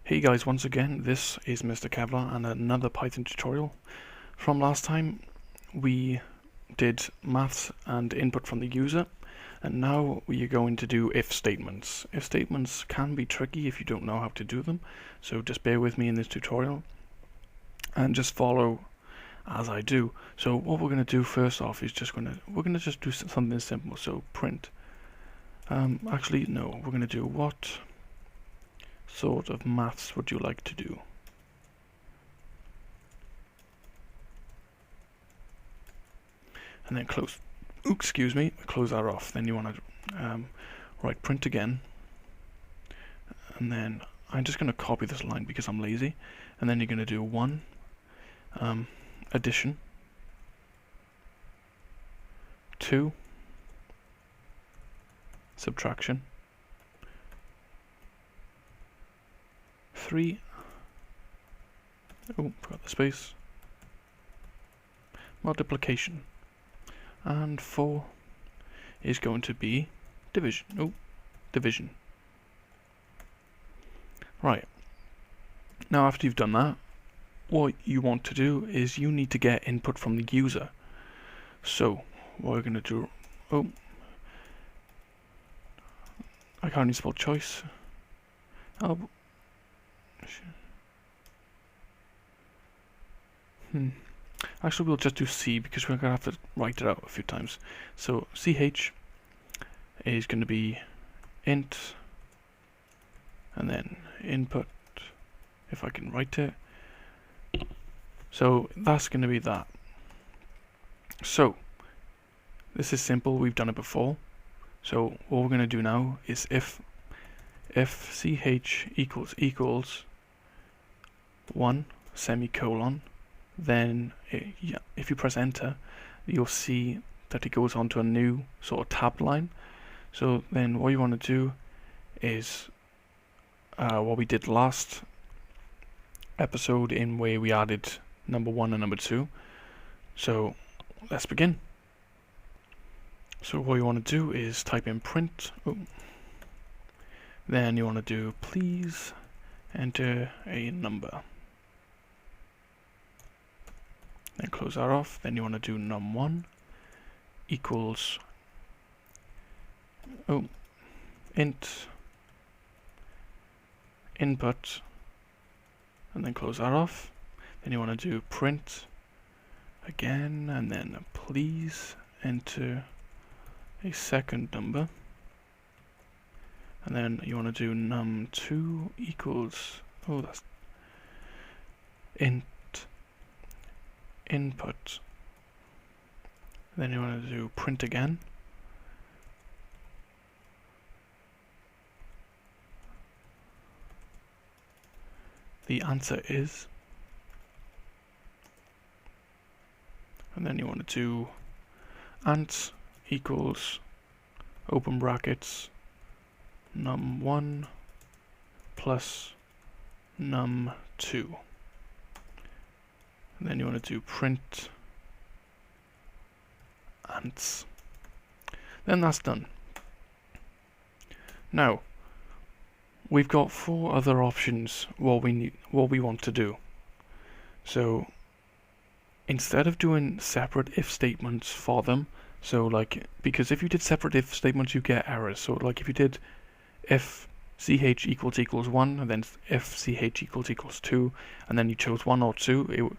Hey guys, once again, this is Mr. Kevlar and another Python tutorial. From last time, we did maths and input from the user, and now we are going to do if statements. If statements can be tricky if you don't know how to do them, so just bear with me in this tutorial and just follow as I do. So what we're going to do first off is we're going to just do something simple. So print. Actually, no, we're going to do what sort of maths would you like to do? And then close that off. Then you want to write print again, and then I'm just going to copy this line because I'm lazy, and then you're going to do 1 addition, 2 subtraction, 3, forgot the space, multiplication, and 4 is going to be division. Division. Right. Now after you've done that, what you want to do is you need to get input from the user. So what we're going to do, I can't even spell choice. Actually, we'll just do C because we're going to have to write it out a few times. So CH is going to be int, and then input, if I can write it. So that's going to be that. So this is simple, we've done it before. So what we're going to do now is if ch equals 1 semicolon, then if you press enter, you'll see that it goes on to a new sort of tab line. So then what you want to do is what we did last episode, in where we added number 1 and number 2. So let's begin. So what you want to do is type in print. Then you want to do please enter a number. Then close that off. Then you want to do num1 equals int input, and then close that off. Then you want to do print again, and then please enter a second number. And then you want to do num2 equals that's int input. Then you want to do print again. The answer is, and then you want to do ant equals open brackets num1 plus num2. And then you want to do print ants. Then that's done. Now we've got 4 other options what we want to do. So instead of doing separate if statements for them, because if you did separate if statements you get errors. So like if you did if ch equals 1 and then if ch equals 2 and then you chose 1 or 2,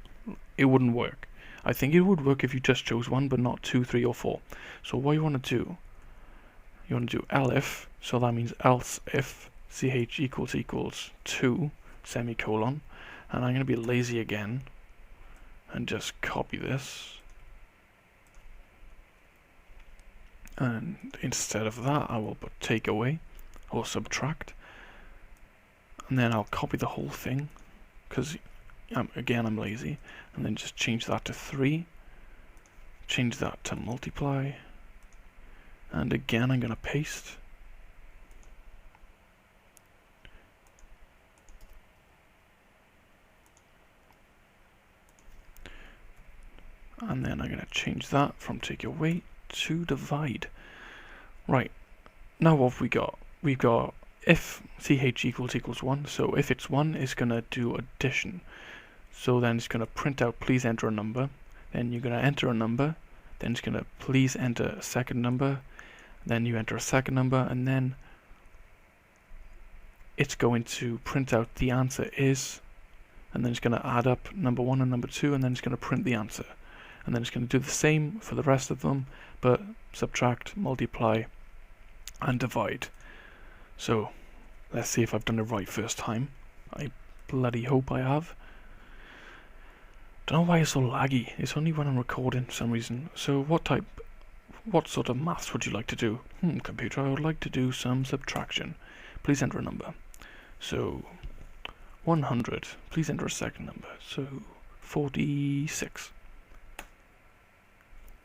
it wouldn't work. I think it would work if you just chose 1 but not 2, 3 or 4. So what you want to do, you want to do elif, so that means else if ch equals 2 semicolon, and I'm going to be lazy again and just copy this, and instead of that I will put take away or subtract, and then I'll copy the whole thing because again I'm lazy, and then just change that to 3, change that to multiply, and again I'm going to paste. And then I'm going to change that from take away to divide. Right, now what have we got? We've got if ch equals 1, so if it's 1, it's going to do addition. So then it's going to print out please enter a number, then you're going to enter a number, then it's going to please enter a second number, then you enter a second number, and then it's going to print out the answer is, and then it's going to add up number 1 and number 2, and then it's going to print the answer. And then it's going to do the same for the rest of them, but subtract, multiply, and divide. So let's see if I've done it right first time. I bloody hope I have. Don't know why it's so laggy. It's only when I'm recording for some reason. So what sort of maths would you like to do? Computer, I would like to do some subtraction. Please enter a number. So 100. Please enter a second number. So 46.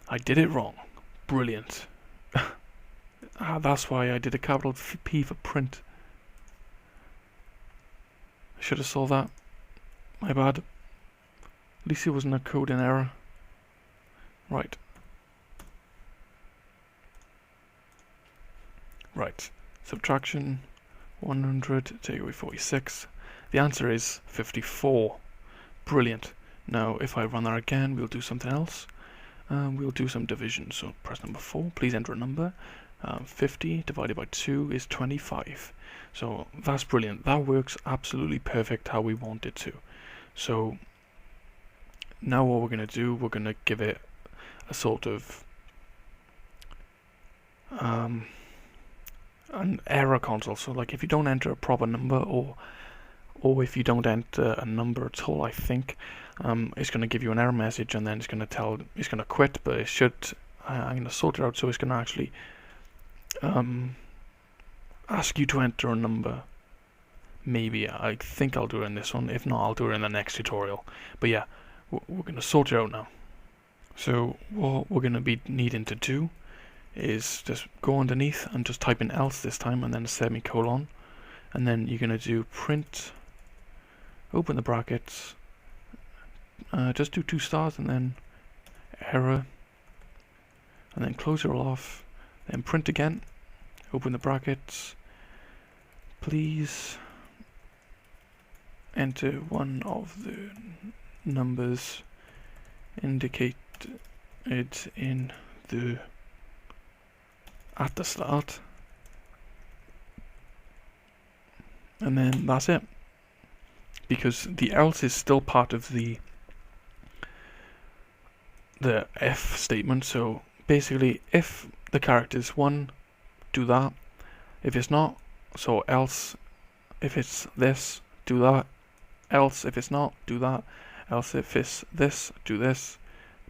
I did it wrong. Brilliant. That's why I did a capital P for print. I should have saw that. My bad. At least it wasn't a coding error. Right. Right. Subtraction. 100. Take away 46. The answer is 54. Brilliant. Now, if I run that again, we'll do something else. We'll do some division. So press number 4. Please enter a number. 50 divided by 2 is 25. So that's brilliant. That works absolutely perfect how we want it to. So now what we're going to do, we're going to give it a sort of an error console. So like if you don't enter a proper number, or if you don't enter a number at all, I think it's going to give you an error message, and then it's going to quit. But it should. I'm going to sort it out so it's going to actually ask you to enter a number. Maybe. I think I'll do it in this one. If not, I'll do it in the next tutorial. But yeah, we're going to sort it out now. So what we're going to be needing to do is just go underneath and just type in else this time, and then a semicolon, and then you're going to do print, open the brackets, just do 2 stars, and then error, and then close it all off, then print again, open the brackets, please enter one of the numbers indicated in the at the start, and then that's it, because the else is still part of the if statement. So basically, if the character is 1, do that. If it's not, so else. If it's this, do that. Else if it's not, do that. Else if it's this, do this.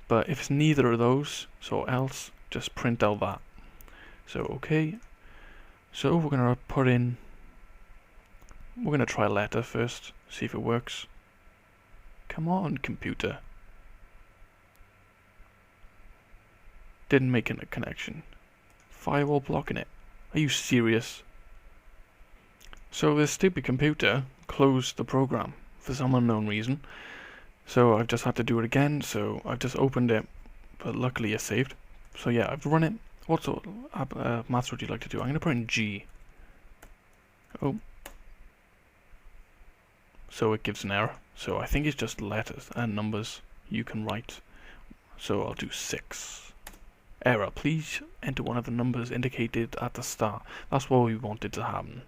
But if it's neither of those, so else, just print out that. So okay, so we're going to try a letter first, see if it works. Come on, computer. Didn't make a connection. Firewall blocking it. Are you serious? So this stupid computer closed the program for some unknown reason. So I've just had to do it again, so I've just opened it, but luckily it's saved. So yeah, I've run it. What sort of maths would you like to do? I'm going to put in G. Oh. So it gives an error. So I think it's just letters and numbers you can write. So I'll do 6. Error. Please enter one of the numbers indicated at the start. That's what we wanted to happen.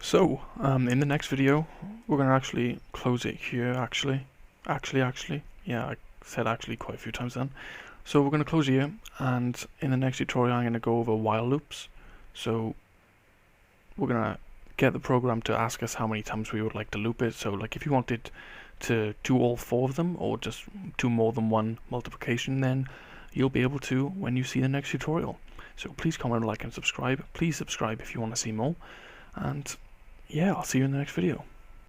So, in the next video, we're going to actually close it here, actually. Yeah, I said actually quite a few times then. So we're going to close here, and in the next tutorial I'm going to go over while loops. So we're going to get the program to ask us how many times we would like to loop it. So like if you wanted to do all 4 of them, or just do more than one multiplication, then you'll be able to when you see the next tutorial. So please comment, like and subscribe. Please subscribe if you want to see more. And yeah, I'll see you in the next video.